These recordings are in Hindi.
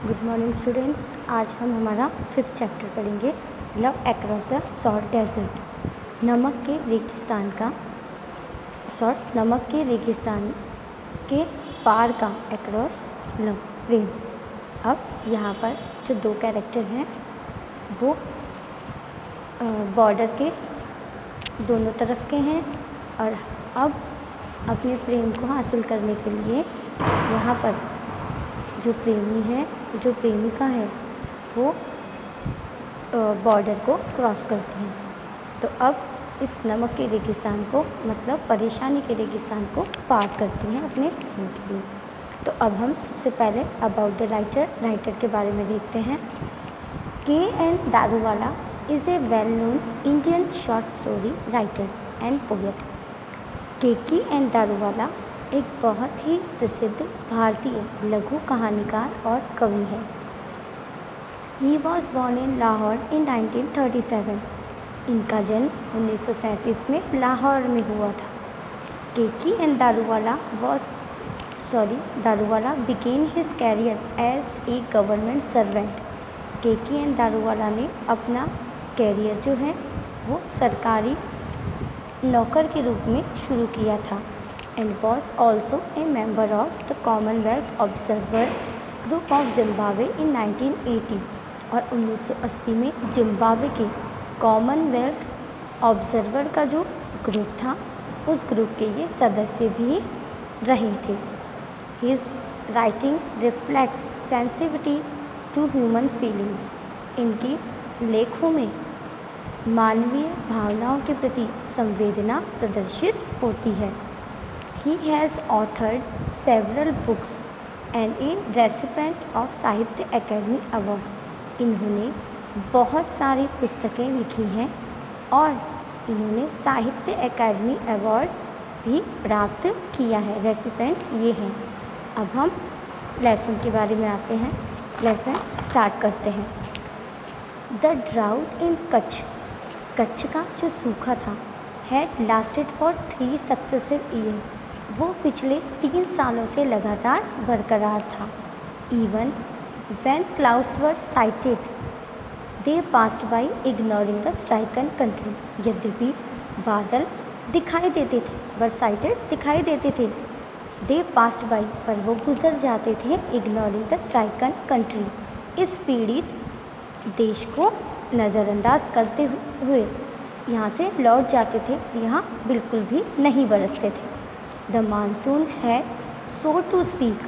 Good morning students. आज हम हमारा 5th चैप्टर पढ़ेंगे, love across the salt desert. नमक के रेगिस्तान के पार का अक्रॉस लव, प्रेम। अब यहाँ पर जो दो कैरेक्टर हैं वो बॉर्डर के दोनों तरफ के हैं और अब अपने प्रेम को हासिल करने के लिए यहाँ पर जो प्रेमिका है वो बॉर्डर को क्रॉस करती हैं। तो अब इस नमक के रेगिस्तान को, मतलब परेशानी के रेगिस्तान को पार करती हैं अपने प्रेम के लिए। तो अब हम सबसे पहले अबाउट द राइटर के बारे में देखते हैं। K. N.. Daruwalla is a well known Indian short story writer and poet. K. N.. Daruwalla एक बहुत ही प्रसिद्ध भारतीय लघु कहानीकार और कवि है। He was born in Lahore in 1937। इनका जन्म 1937 में लाहौर में हुआ था। के.एन. Daruwalla began his career as a government servant. के.एन. दारूवाला ने अपना कैरियर जो है वो सरकारी नौकर के रूप में शुरू किया था। And was also a member of the Commonwealth Observer Group of Zimbabwe in 1980। और 1980 में जिम्बाब्वे के कॉमनवेल्थ ऑब्जर्वर का जो ग्रुप था उस ग्रुप के ये सदस्य भी रहे थे। His writing reflects sensitivity to human feelings. इनके लेखों में मानवीय भावनाओं के प्रति संवेदना प्रदर्शित होती है। He has authored several books and a recipient of साहित्य अकेडमी अवार्ड। इन्होंने बहुत सारी पुस्तकें लिखी हैं और इन्होंने साहित्य अकेडमी अवार्ड भी प्राप्त किया है। रेसिपेंट ये हैं। अब हम लेसन के बारे में आते हैं। लेसन स्टार्ट करते हैं। द ड्राउट इन कच्छ का जो सूखा था had lasted for 3 successive year. वो पिछले 3 सालों से लगातार बरकरार था। Even when clouds were sighted they passed by ignoring the stricken country. यद्यपि बादल दिखाई देते थे, दे पास्ड बाय पर वो गुजर जाते थे, इग्नोरिंग द स्ट्राइकन कंट्री इस पीड़ित देश को नज़रअंदाज करते हुए यहाँ से लौट जाते थे, यहाँ बिल्कुल भी नहीं बरसते थे। द मानसून है सो टू स्पीक,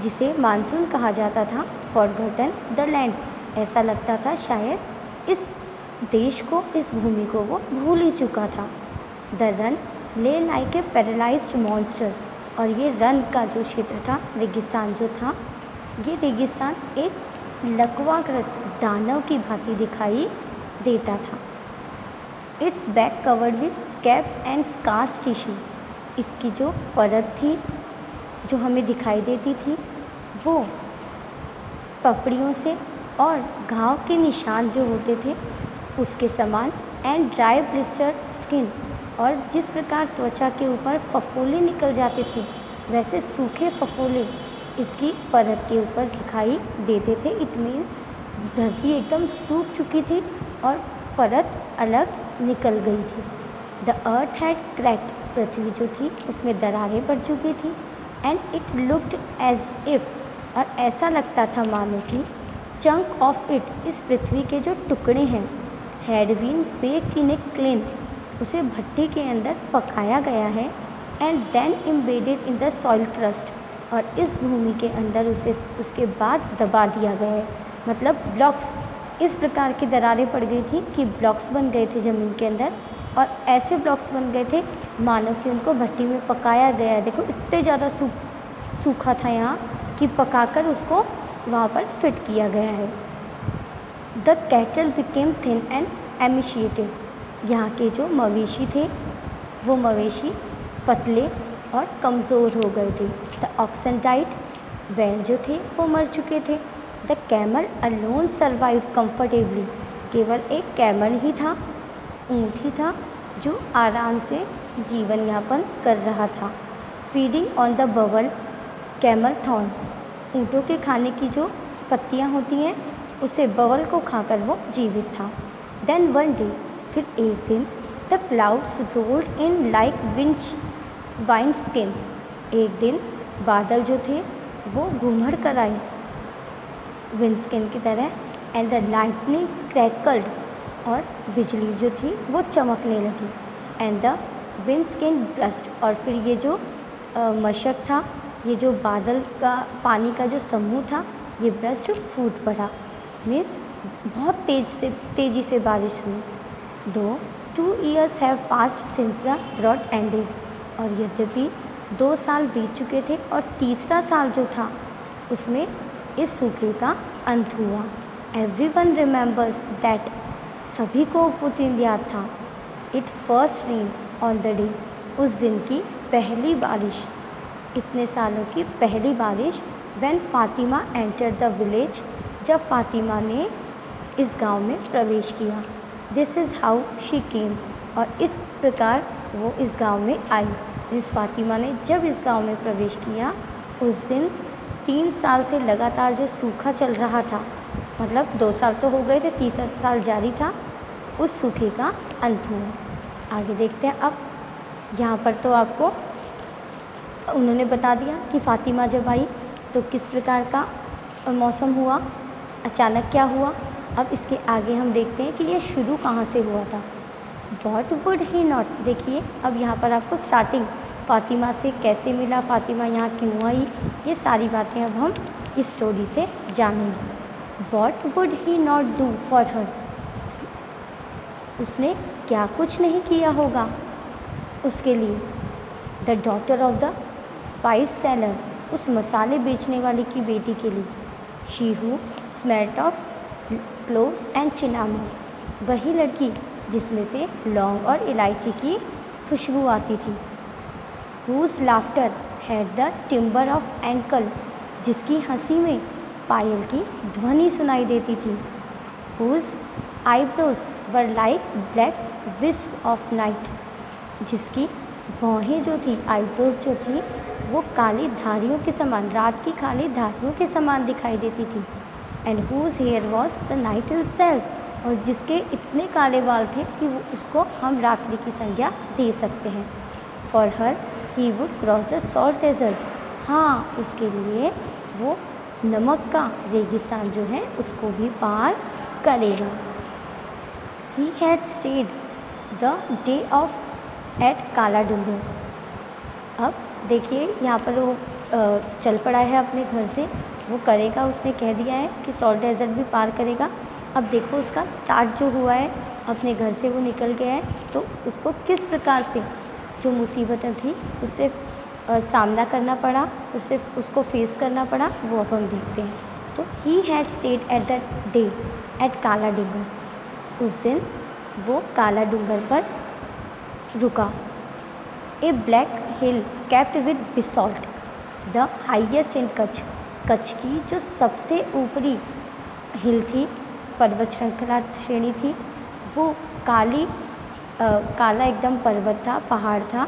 जिसे मानसून कहा जाता था, फॉरगॉटन द लैंड, ऐसा लगता था शायद इस देश को, इस भूमि को वो भूल ही चुका था। द रन ले लाइक ए पैरालाइज्ड मॉन्स्टर, और ये रन का जो क्षेत्र था, रेगिस्तान जो था, ये रेगिस्तान एक लकवाग्रस्त दानव की भांति दिखाई देता था। Its back covered with scab and scars tissue. इसकी जो परत थी जो हमें दिखाई देती थी वो पपड़ियों से और घाव के निशान जो होते थे उसके समान, एंड ड्राई ब्लिस्टर स्किन, और जिस प्रकार त्वचा के ऊपर फफोले निकल जाते थे वैसे सूखे फफोले इसकी परत के ऊपर दिखाई देते थे। इट मीन्स धरती एकदम सूख चुकी थी और परत अलग निकल गई थी। द अर्थ हैड क्रैक्ड, पृथ्वी जो थी उसमें दरारें पड़ चुकी थी। And it looked as if, और ऐसा लगता था मानो कि चंक ऑफ इट, इस पृथ्वी के जो टुकड़े हैं, had been baked in a kiln, उसे भट्टी के अंदर पकाया गया है। And then embedded in the soil crust, और इस भूमि के अंदर उसे उसके बाद दबा दिया गया है। मतलब ब्लॉक्स, इस प्रकार की दरारें पड़ गई थी कि ब्लॉक्स बन गए थे ज़मीन के अंदर, और ऐसे ब्लॉक्स बन गए थे मानो कि उनको भट्टी में पकाया गया है। देखो इतने ज़्यादा सूखा था यहाँ कि पकाकर उसको वहाँ पर फिट किया गया है। The cattle became thin and emaciated. यहाँ के जो मवेशी थे वो मवेशी पतले और कमज़ोर हो गए थे। द ऑक्सन डाइड, बैल जो थे वो मर चुके थे। The camel alone survive comfortably, केवल एक कैमल ही था, ऊँट ही था जो आराम से जीवन यापन कर रहा था। Feeding on the bubble camel thorn, ऊँटों के खाने की जो पत्तियाँ होती हैं, उसे बवल को खाकर वो जीवित था। देन वन डे, फिर एक दिन, the clouds rolled in like wine skins. एक दिन बादल जो थे वो घूमड़ कर आए विंडस्किन की तरह। एंड द लाइटनिंग क्रैकल्ड, और बिजली जो थी वो चमकने लगी। एंड द विंडस्किन ब्रस्ट, और फिर ये जो मशक था, ये जो बादल का पानी का जो समूह था, ये ब्रस्ट फूट पड़ा। मीन्स बहुत तेज़ी से बारिश हुई। दो 2 years have passed since the drought ended, और यद्यपि 2 साल बीत चुके थे और तीसरा साल जो था उसमें इस सूखे का अंत हुआ। एवरीवन रिमेंबर्स दैट, सभी को वो दिन याद था। It first rain on the day, उस दिन की पहली बारिश, इतने सालों की पहली बारिश। When Fatima enter the village, जब फातिमा ने इस गांव में प्रवेश किया। This is how she came, और इस प्रकार वो इस गांव में आई। इस फातिमा ने जब इस गांव में प्रवेश किया, उस दिन 3 साल से लगातार जो सूखा चल रहा था, मतलब 2 साल तो हो गए थे, तीसरा साल जारी था, उस सूखे का अंत हुआ। आगे देखते हैं। अब यहाँ पर तो आपको उन्होंने बता दिया कि फातिमा जब आई तो किस प्रकार का मौसम हुआ, अचानक क्या हुआ। अब इसके आगे हम देखते हैं कि ये शुरू कहाँ से हुआ था। वॉट वुड ही नॉट, देखिए अब यहाँ पर आपको स्टार्टिंग फातिमा से कैसे मिला, फातिमा यहाँ क्यों आई, ये सारी बातें अब हम इस स्टोरी से जानेंगे। What would he not do for her, उसने क्या कुछ नहीं किया होगा उसके लिए। The daughter of the spice seller, उस मसाले बेचने वाले की बेटी के लिए। She who smelt of cloves and cinnamon, वही लड़की जिसमें से लौंग और इलायची की खुशबू आती थी। Whose laughter had the timbre of ankle, जिसकी हंसी में पायल की ध्वनि सुनाई देती थी। Whose eyebrows were like black wisp of night, जिसकी भौहें जो थी, आईब्रोज जो थी, वो काली धारियों के समान, रात की काली धारियों के समान दिखाई देती थी। And whose hair was the night itself, और जिसके इतने काले बाल थे कि वो उसको हम रात्रि की संज्ञा दे सकते हैं। For her he would cross the salt desert, हाँ उसके लिए वो नमक का रेगिस्तान जो है उसको भी पार करेगा। He had stayed the day of at Kala Dungar. अब देखिए यहाँ पर वो चल पड़ा है अपने घर से, वो करेगा, उसने कह दिया है कि सॉल्ट डेजर्ट भी पार करेगा। अब देखो उसका स्टार्ट जो हुआ है, अपने घर से वो निकल गया है, तो उसको किस प्रकार से जो मुसीबतें थी उससे सामना करना पड़ा, उसको फेस करना पड़ा, वो अब हम देखते हैं। तो he had stayed at the day at Kala Dungar, उस दिन वो काला डूंगर पर रुका। A black hill capped with basalt, the highest in Kutch, Kutch की जो सबसे ऊपरी हिल थी, पर्वत श्रृंखला श्रेणी थी, वो काला एकदम पर्वत था, पहाड़ था,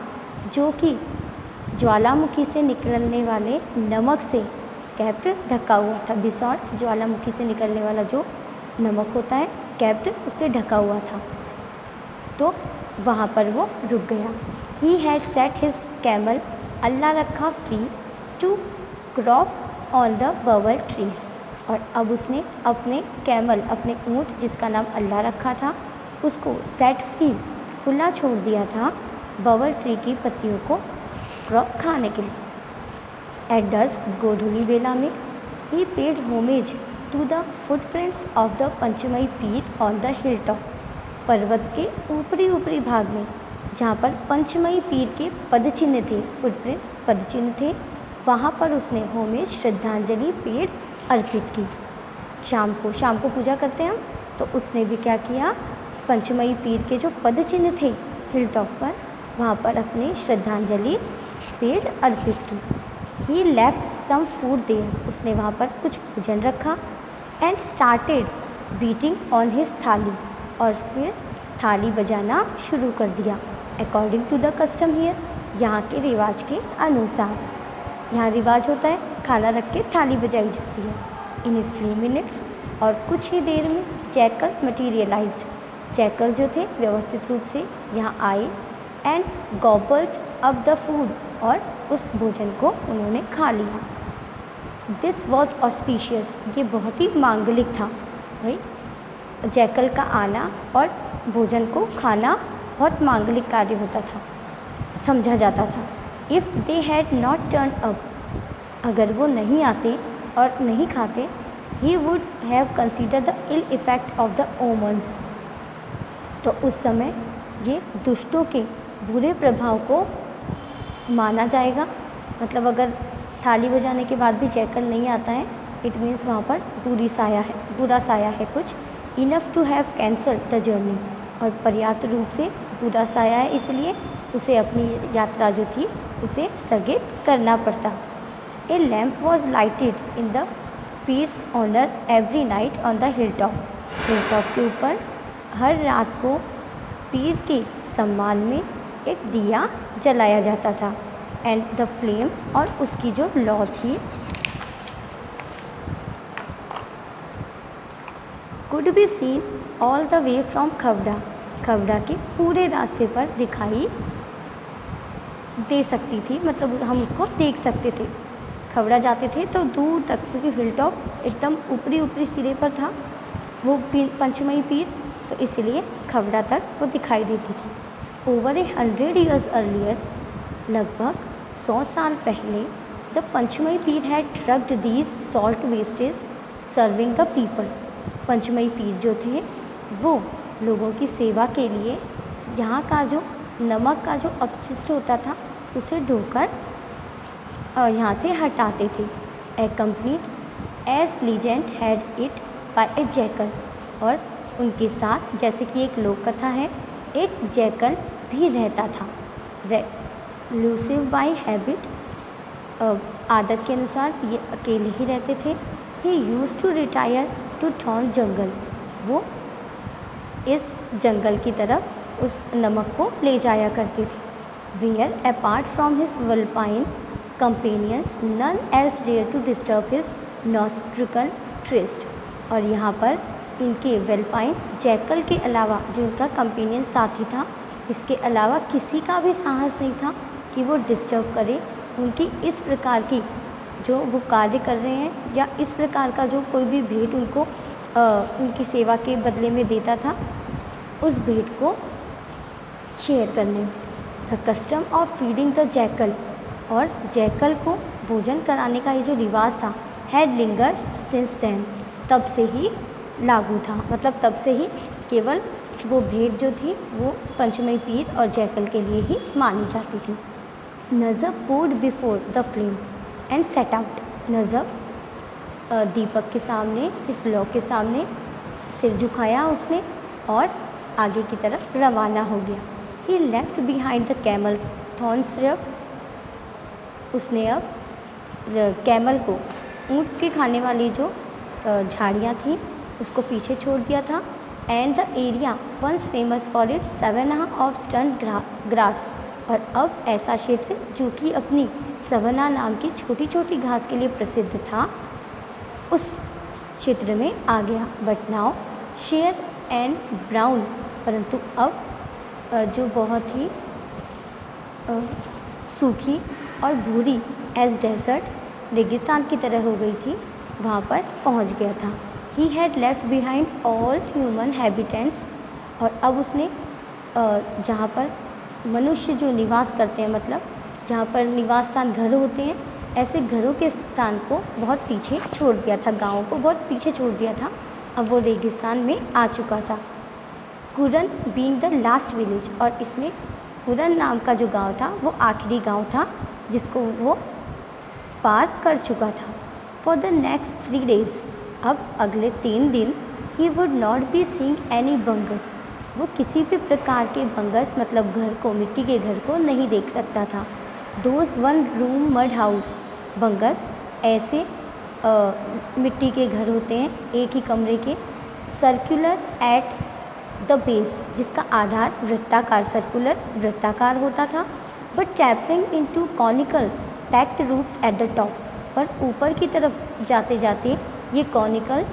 जो कि ज्वालामुखी से निकलने वाले नमक से कैप्ट ढका हुआ था। बेसॉल्ट ज्वालामुखी से निकलने वाला जो नमक होता है, कैप्ट उससे ढका हुआ था, तो वहाँ पर वो रुक गया। He had set his camel, Allah Rakha free to crop on the babul trees, और अब उसने अपने कैमल, अपने ऊँट जिसका नाम अल्लाह रखा था, उसको सेट फ्री, खुला छोड़ दिया था बबल ट्री की पत्तियों को क्रॉप खाने के लिए। एट डस्क, गोधूली बेला में, he paid homage to the footprints of the Panchmai Pir on the hill top, पर्वत के ऊपरी भाग में जहाँ पर पंचमई पीर के पदचिन्ह थे, फुटप्रिंट्स पदचिन्ह थे, वहाँ पर उसने होमेज, श्रद्धांजलि पेड़ अर्पित की। शाम को पूजा करते हैं हम, तो उसने भी क्या किया, पंचमई पीर के जो पदचिन्ह थे हिल टॉप पर, वहाँ पर अपनी श्रद्धांजलि पेड़ अर्पित की। He left some food there, उसने वहाँ पर कुछ भोजन रखा। And started beating on his thali, और फिर थाली बजाना शुरू कर दिया। According to the custom here, यहाँ के रिवाज के अनुसार, यहाँ रिवाज होता है खाना रख के थाली बजाई जाती है। इन ए फ्यू मिनट्स, और कुछ ही देर में जैकल मटीरियलाइज्ड। जैकल जो थे व्यवस्थित रूप से यहाँ आए एंड गॉबल्ड अप द फूड, और उस भोजन को उन्होंने खा लिया। दिस वॉज ऑस्पिशियस, ये बहुत ही मांगलिक था। भाई जैकल का आना और भोजन को खाना बहुत मांगलिक कार्य होता था, समझा जाता था। If they had not turn up, अगर वो नहीं आते और नहीं खाते, he would have consider the ill effect of the omens, तो उस समय ये दुष्टों के बुरे प्रभाव को माना जाएगा। मतलब अगर थाली बजाने के बाद भी जैकल नहीं आता है, इट मीन्स वहाँ पर बुरा साया है कुछ। Enough to have cancel the journey, और पर्याप्त रूप से बुरा साया है, इसलिए उसे अपनी यात्रा जो थी उसे स्थगित करना पड़ता। A lamp was lighted in the pir's honour every night on the hill top के ऊपर हर रात को पीर के सम्मान में एक दिया जलाया जाता था। एंड द फ्लेम, और उसकी जो लौ थी, could be seen all the way from Khavda के पूरे रास्ते पर दिखाई दे सकती थी, मतलब हम उसको देख सकते थे। खवड़ा जाते थे तो दूर तक, क्योंकि हिल टॉप एकदम ऊपरी सिरे पर था वो पंचमई पीर, तो इसलिए खवड़ा तक वो दिखाई देती थी। ओवर 100 years अर्लियर, लगभग 100 साल पहले, the Panchmai Pir had trekked these salt wastes serving the people. Panchmai Pir जो थे वो लोगों की सेवा के लिए यहाँ का जो नमक का जो अपशिष्ट होता था उसे ढोकर यहाँ से हटाते थे। Accompanied as legend had it by a jackal, और उनके साथ, जैसे कि एक लोक कथा है, एक जैकल भी रहता था। लूसिव बाय हैबिट, आदत के अनुसार ये अकेले ही रहते थे। He used to retire to thorn jungle, वो इस जंगल की तरफ उस नमक को ले जाया करते थे। Where apart from his vulpine companions none else dare to disturb his nocturnal tryst, और यहाँ पर इनके वेल्पाइन जैकल के अलावा जो उनका कंपेनियन साथी था, इसके अलावा किसी का भी साहस नहीं था कि वो डिस्टर्ब करे उनकी इस प्रकार की जो वो कार्य कर रहे हैं, या इस प्रकार का जो कोई भी भेंट उनको उनकी सेवा के बदले में देता था, उस भेंट को शेयर करने में। The custom of feeding the jackal, और जैकल को भोजन कराने का ये जो रिवाज था, हैड लिंगर सिंस देन, तब से ही लागू था। मतलब तब से ही केवल वो भेंट जो थी वो पंचमई पीर और जैकल के लिए ही मानी जाती थी। Najab poured before the flame and set out. Najab दीपक के सामने, इस लौ के सामने सिर झुकाया उसने और आगे की तरफ रवाना हो गया। He left behind the camel thorn scrub, उसने अब कैमल को, ऊँट के खाने वाली जो झाड़ियाँ थी उसको पीछे छोड़ दिया था। And the area once famous for its savanna of stun grass, और अब ऐसा क्षेत्र जो कि अपनी सवना नाम की छोटी छोटी घास के लिए प्रसिद्ध था, उस क्षेत्र में आ गया। But now share and brown, परंतु अब जो बहुत ही सूखी और भूरी एज डेजर्ट, रेगिस्तान की तरह हो गई थी, वहाँ पर पहुँच गया था। He had left behind all human habitants, और अब उसने जहाँ पर मनुष्य जो निवास करते हैं, मतलब जहाँ पर निवास स्थान घर होते हैं, ऐसे घरों के स्थान को बहुत पीछे छोड़ दिया था, गाँव को बहुत पीछे छोड़ दिया था। अब वो रेगिस्तान में आ चुका था। कुरन बीइंग द लास्ट विलेज, और इसमें कुरन नाम का जो गांव था वो आखिरी गांव था जिसको वो पार कर चुका था। फॉर द नेक्स्ट 3 days, अब अगले 3 दिन, he would not be seeing any bhungas, वो किसी भी प्रकार के बंगस मतलब घर को, मिट्टी के घर को नहीं देख सकता था। दोज 1 room मड हाउस, बंगस ऐसे मिट्टी के घर होते हैं एक ही कमरे के, सर्कुलर एट द बेस, जिसका आधार वृत्ताकार, सर्कुलर वृत्ताकार होता था, but tapping into conical packed roofs at the top, पर ऊपर की तरफ जाते जाते ये कॉनिकल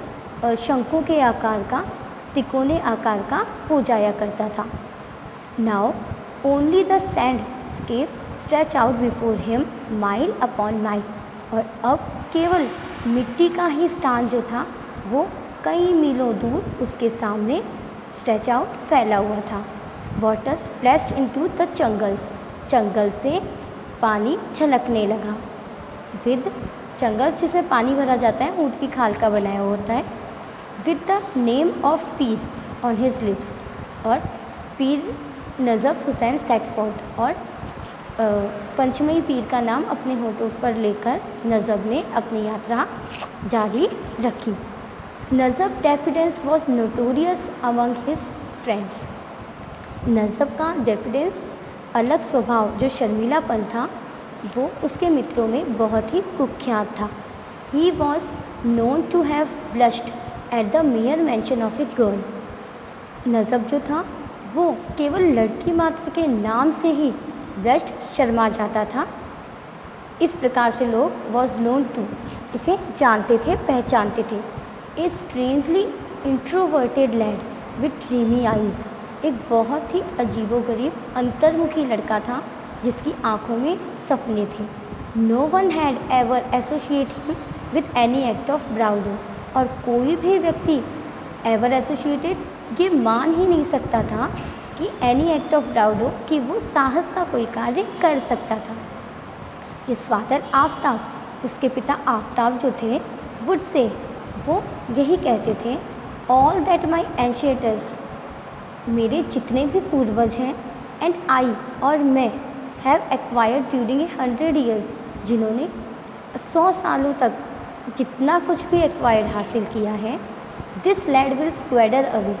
शंकु के आकार का, तिकोने आकार का हो जाया करता था। Now only the sandscape stretch out before him mile upon mile, और अब केवल मिट्टी का ही स्थान जो था वो कई मीलों दूर उसके सामने स्ट्रेच आउट फैला हुआ था। Water splashed into the jungles, जंगल से पानी छलकने लगा। विद जंगल जिसमें पानी भरा जाता है, ऊँट की खाल का बनाया होता है। With the name of Pir on his lips, और पीर नजफ हुसैन सेट फोर्थ, और पंचमई पीर का नाम अपने होठों पर लेकर नजफ ने अपनी यात्रा जारी रखी। Najaf diffidence was notorious among his friends. Najaf का डेफिडेंस, अलग स्वभाव, जो शर्मीलापन था, वो उसके मित्रों में बहुत ही कुख्यात था। He was known to have blushed at the mere mention of a girl. Najaf जो था वो केवल लड़की मात्र के नाम से ही ब्लश्ड, शर्मा जाता था। इस प्रकार से लोग वॉज नोन टू, उसे जानते थे, पहचानते थे। A strangely introverted lad with dreamy eyes, एक बहुत ही अजीबोगरीब अंतर्मुखी लड़का था जिसकी आंखों में सपने थे। No one had ever associate him with any act of bravado, और कोई भी व्यक्ति एवर एसोसिएटेड, ये मान ही नहीं सकता था कि एनी एक्ट ऑफ ब्राउडो, कि वो साहस का कोई कार्य कर सकता था। हिज फादर आफ्ताब, उसके पिता आफ्ताब जो थे, वुड से, वो यही कहते थे, ऑल दैट माई एंशिएटर्स, मेरे जितने भी पूर्वज हैं, एंड आई, और मैं, हैव एक्वायर्ड ड्यूरिंग 100 ईयर्स, जिन्होंने 100 सालों तक जितना कुछ भी एक्वायर्ड हासिल किया है, दिस लैड विल स्क्वेडर अवे,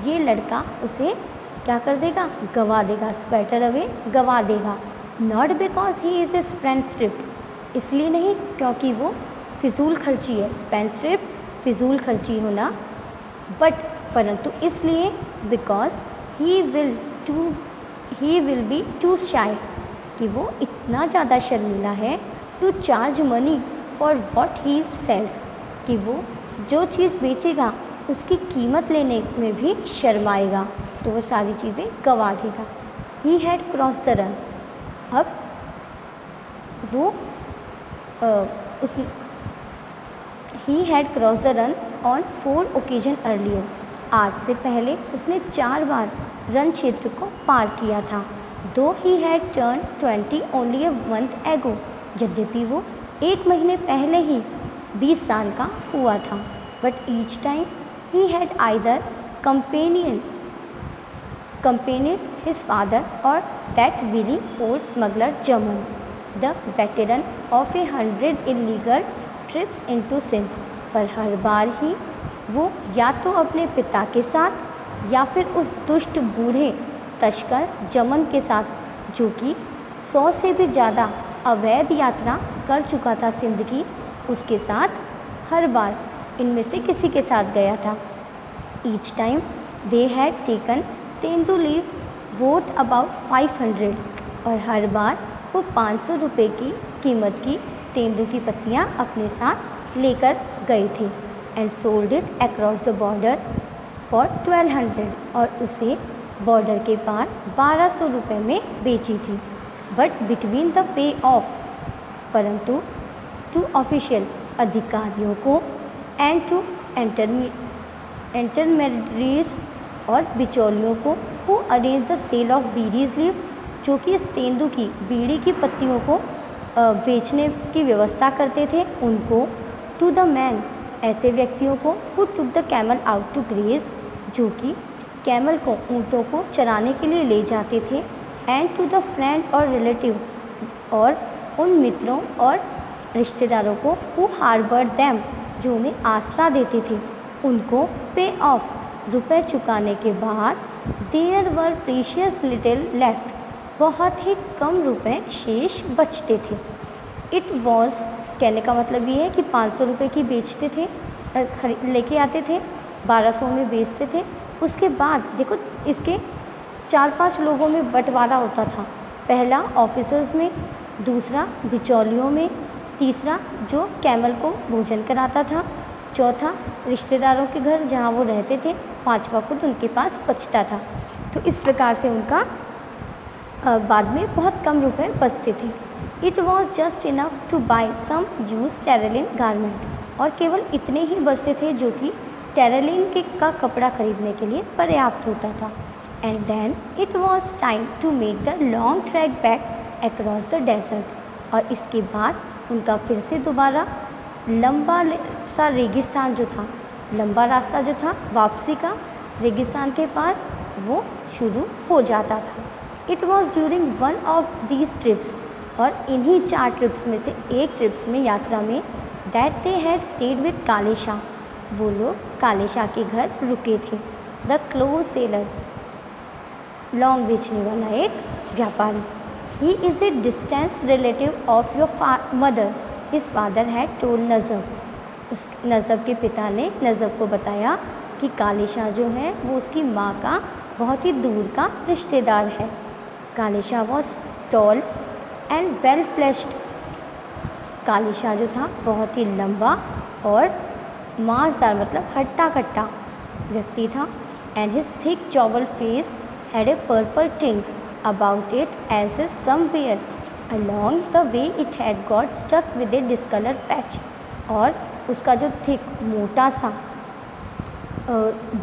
ये लड़का उसे क्या कर देगा, गवा देगा। स्क्वेटर अवे, गवा देगा। Not because he is a spendthrift, इसलिए नहीं क्योंकि वो फिजूल खर्ची है, स्पेंडथ्रिफ्ट फिजूल खर्ची होना, बट परंतु इसलिए because he will be too shy, कि वो इतना ज़्यादा शर्मीला है, to charge money for what he sells, कि वो जो चीज़ बेचेगा उसकी कीमत लेने में भी शर्माएगा, तो वो सारी चीज़ें गवा देगा। He had cross the run, अब वो he had cross the run on 4 occasion earlier, आज से पहले उसने 4 बार रन क्षेत्र को पार किया था। दो he had turn 20 only a month एगो, यद्यपि वो 1 महीने पहले ही 20 साल का हुआ था। But each time he had either companion his father और that wily old smuggler Jaman, the veteran of 100 illegal trips into Sindh, पर हर बार ही वो या तो अपने पिता के साथ या फिर उस दुष्ट बूढ़े तस्कर जमन के साथ, जो कि 100 से भी ज़्यादा अवैध यात्रा कर चुका था सिंध की, उसके साथ हर बार इनमें से किसी के साथ गया था। Each time they had taken tendu leave worth about 500, और हर बार वो 500 रुपये की कीमत की तेंदू की पत्तियाँ अपने साथ लेकर गए थे। And sold it across the border for 1200, और उसे बॉर्डर के पार 1200 रुपये में बेची थी। But between the pay off, परंतु टू ऑफिशियल अधिकारियों को, एंड टू इंटरमीडिएट्स और बिचौलियों को, who arrange the sale of bidis leave, जो कि इस तेंदू की, बीड़ी की पत्तियों को बेचने की व्यवस्था करते थे, उनको, टू द मैन, ऐसे व्यक्तियों को, who took the camel out to graze, जो कि कैमल को, ऊँटों को चराने के लिए ले जाते थे, एंड टू द फ्रेंड और रिलेटिव, और उन मित्रों और रिश्तेदारों को, हु हार्बर दैम, जो उन्हें आसरा देते थे, उनको पे ऑफ, रुपए चुकाने के बाद, there were precious little left, बहुत ही कम रुपए शेष बचते थे। इट वॉज, कहने का मतलब ये है कि 500 रुपये की बेचते थे, लेके आते थे, 1200 में बेचते थे। उसके बाद देखो इसके 4-5 लोगों में बंटवारा होता था, पहला ऑफिसर्स में, दूसरा बिचौलियों में, तीसरा जो कैमल को भोजन कराता था, चौथा रिश्तेदारों के घर जहाँ वो रहते थे, पाँचवा खुद उनके पास बचता था। तो इस प्रकार से उनका बाद में बहुत कम रुपए बचते थे। It was just enough to buy some use terylene garment, और केवल इतने ही बचते थे जो कि टेरेलिन के का कपड़ा खरीदने के लिए पर्याप्त होता था। And then it was time to make the long track back across the desert, और इसके बाद उनका फिर से दोबारा लंबा सा रेगिस्तान जो था, लंबा रास्ता जो था वापसी का रेगिस्तान के पार, वो शुरू हो जाता था। It was during one of these trips, और इन्हीं 4 ट्रिप्स में से एक ट्रिप्स में, यात्रा में, that they had stayed with काले शाह, वो लोग काले शाह के घर रुके थे। द क्लोथ सेलर, लौंग बेचने वाला एक व्यापारी। He is a distance relative of your mother, his father had told Najab, उस नजब के पिता ने नजब को बताया कि काले शाह जो है वो उसकी माँ का बहुत ही दूर का रिश्तेदार है। काले Shah was tall and well flashed, काले शाह जो था बहुत ही लंबा और मांसदार मतलब हट्टा कट्टा व्यक्ति था। And his thick jowl face had a purple tinge about it as if somewhere along the way it had got stuck with a discolour patch, और उसका जो थिक मोटा सा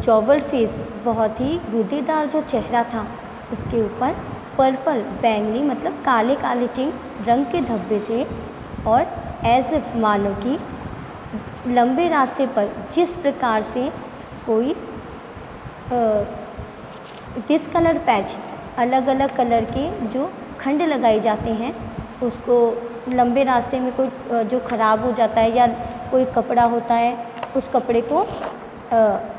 जॉवल फेस, बहुत ही गूदेदार जो चेहरा था, उसके ऊपर पर्पल बैंगनी मतलब काले काले टिंक रंग के धब्बे थे, और एज इफ मानो कि लंबे रास्ते पर जिस प्रकार से कोई डिस्कलर पैच, अलग अलग कलर के जो खंड लगाए जाते हैं, उसको लंबे रास्ते में कोई जो ख़राब हो जाता है या कोई कपड़ा होता है, उस कपड़े को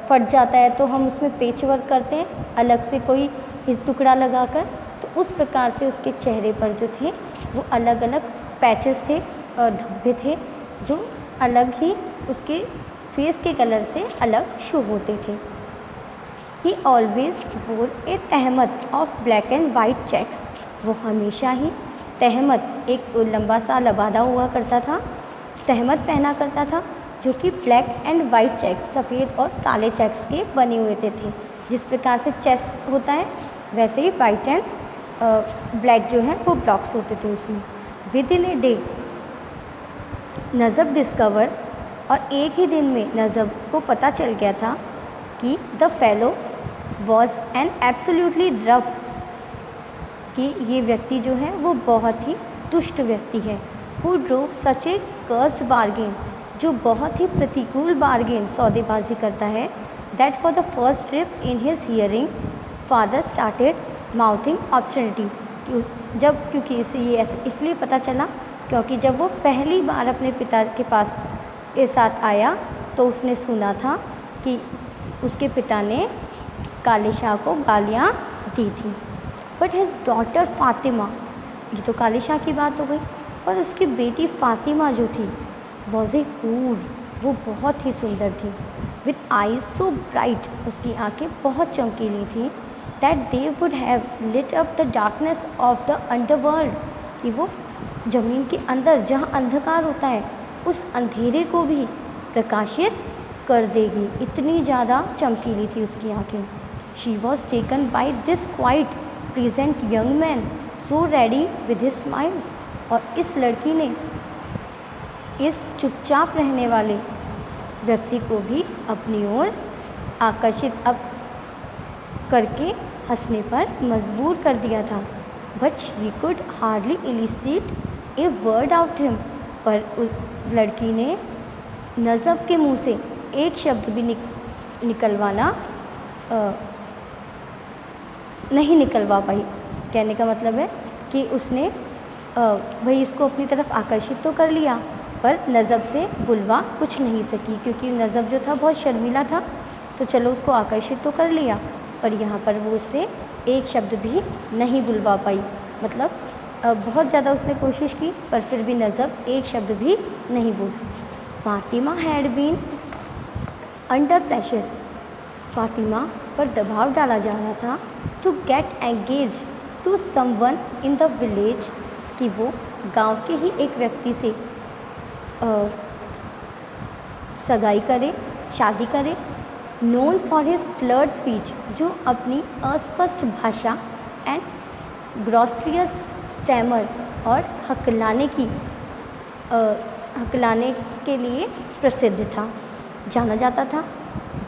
फट जाता है तो हम उसमें पेच वर्क करते हैं अलग से कोई टुकड़ा लगाकर, तो उस प्रकार से उसके चेहरे पर जो थे वो अलग अलग पैचेस थे, धब्बे थे, जो अलग ही उसके फेस के कलर से अलग शो होते थे। He always wore a tehmat of black and white checks, वो हमेशा ही तहमत, एक लंबा सा लबादा हुआ करता था, तहमत पहना करता था, जो कि ब्लैक एंड वाइट चेक्स, सफ़ेद और काले चेक्स के बने हुए थे। जिस प्रकार से चेस होता है वैसे ही वाइट एंड ब्लैक जो है वो ब्लॉक्स होते थे उसमें। Within a day Najab discover, और एक ही दिन में नजब को पता चल गया था कि the fellow was an absolutely rough, कि ये व्यक्ति जो है वो बहुत ही दुष्ट व्यक्ति है। Who drove such a cursed bargain, जो बहुत ही प्रतिकूल बार्गेन सौदेबाजी करता है। That for the first trip in his hearing father started mouthing obscenity, क्योंकि इसे ये इसलिए पता चला क्योंकि जब वो पहली बार अपने पिता के पास के साथ आया तो उसने सुना था कि उसके पिता ने काले शाह को गालियाँ दी थी। बट हिज डॉटर फातिमा, ये तो काले शाह की बात हो गई, पर उसकी बेटी फातिमा जो थी वॉज ए हूर, वो बहुत ही सुंदर थी। विथ आईज सो ब्राइट, उसकी आंखें बहुत चमकीली थी। That they would have lit up the darkness of the underworld, कि वो ज़मीन के अंदर जहाँ अंधकार होता है उस अंधेरे को भी प्रकाशित कर देगी, इतनी ज़्यादा चमकीली थी उसकी आंखें। She was taken by this quite present young man so ready with his smiles, और इस लड़की ने इस चुपचाप रहने वाले व्यक्ति को भी अपनी ओर आकर्षित अब करके हंसने पर मजबूर कर दिया था। But she could hardly illicit a word out him, पर उस लड़की ने नजब के मुंह से एक शब्द भी निकलवाना नहीं निकलवा पाई। कहने का मतलब है कि उसने भाई इसको अपनी तरफ आकर्षित तो कर लिया पर नजब से बुलवा कुछ नहीं सकी, क्योंकि नजब जो था बहुत शर्मीला था। तो चलो उसको आकर्षित तो कर लिया, पर यहाँ पर वो उससे एक शब्द भी नहीं बुलवा पाई। मतलब बहुत ज़्यादा उसने कोशिश की पर फिर भी नजब एक शब्द भी नहीं बोली। Fatima had been under pressure, Fatima पर दबाव डाला जा रहा था to get engage to someone in the village, कि वो गांव के ही एक व्यक्ति से सगाई करे, शादी करे। Known for his slurred speech, जो अपनी अस्पष्ट भाषा एंड ग्रॉस्ट्रियस स्टैमर और हकलाने के लिए प्रसिद्ध था, जाना जाता था।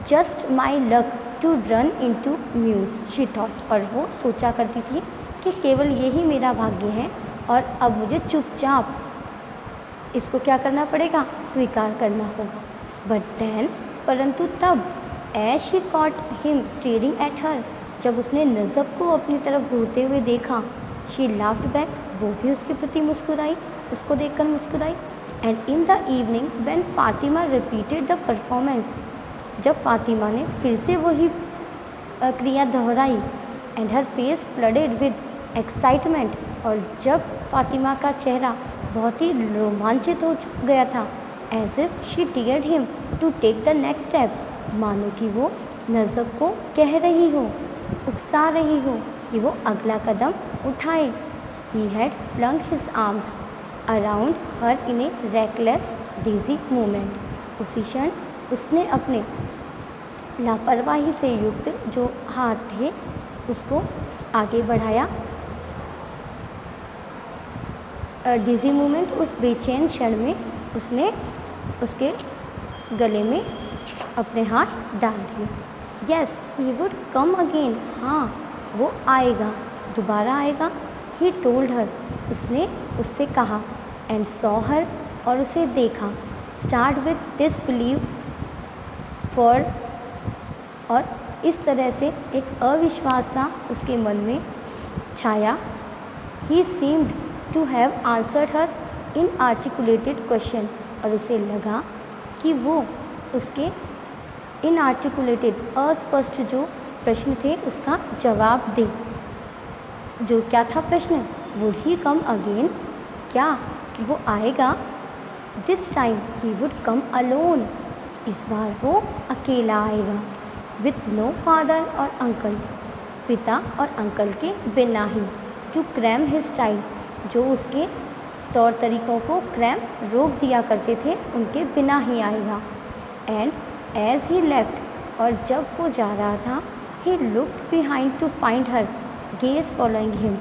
Just my luck to run into muse she thought, और वो सोचा करती थी कि केवल यही मेरा भाग्य है और अब मुझे चुपचाप इसको क्या करना पड़ेगा, स्वीकार करना होगा। बट देन, परंतु तब, as she caught him staring at her, जब उसने नजब को अपनी तरफ घूरते हुए देखा, शी लाफ्ड बैक, वो भी उसके प्रति मुस्कुराई, उसको देखकर मुस्कुराई। And in the evening when Fatima repeated the performance, जब फातिमा ने फिर से वही क्रिया दोहराई, and her face flooded with excitement, और जब फातिमा का चेहरा बहुत ही रोमांचित हो गया था, as if she tiered him to take the next step, मानो कि वो नजब को कह रही हो, उकसा रही हो कि वो अगला कदम उठाए। He had flung his arms around her in a reckless dizzy movement, उसी क्षण उसने अपने लापरवाही से युक्त जो हाथ थे उसको आगे बढ़ाया। डिजी मूवमेंट, उस बेचैन क्षण में उसने उसके गले में अपने हाथ डाल दिए। Yes, he would come again, हाँ वो आएगा, दोबारा आएगा। ही टोल्ड हर, उसने उससे कहा। एंड सॉ हर, और उसे देखा। स्टार्ट विद डिसबिलीव फॉर, और इस तरह से एक अविश्वास सा उसके मन में छाया। He seemed to have answered her inarticulated question, और उसे लगा कि वो उसके इनआर्टिकुलेटेड, अस्पष्ट जो प्रश्न थे उसका जवाब दे। जो क्या था प्रश्न? वुड ही कम अगेन, क्या वो आएगा? This time he would come alone, इस बार वो अकेला आएगा। विथ नो फादर और अंकल, पिता और अंकल के बिना ही। टू क्रैम हिज स्टाइल, जो उसके तौर तरीक़ों को क्रैम रोक दिया करते थे, उनके बिना ही आएगा। एंड एज ही लेफ्ट, और जब वो जा रहा था, he looked behind to find her gaze following him,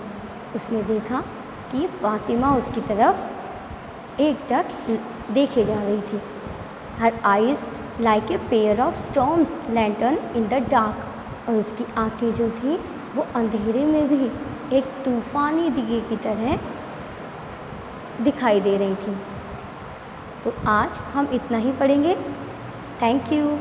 उसने देखा कि फातिमा उसकी तरफ एकटक देखे जा रही थी। हर eyes like a pair of storms lantern in the dark, और उसकी आंखें जो थी वो अंधेरे में भी एक तूफ़ानी दिए की तरह दिखाई दे रही थी। तो आज हम इतना ही पढ़ेंगे। Thank you.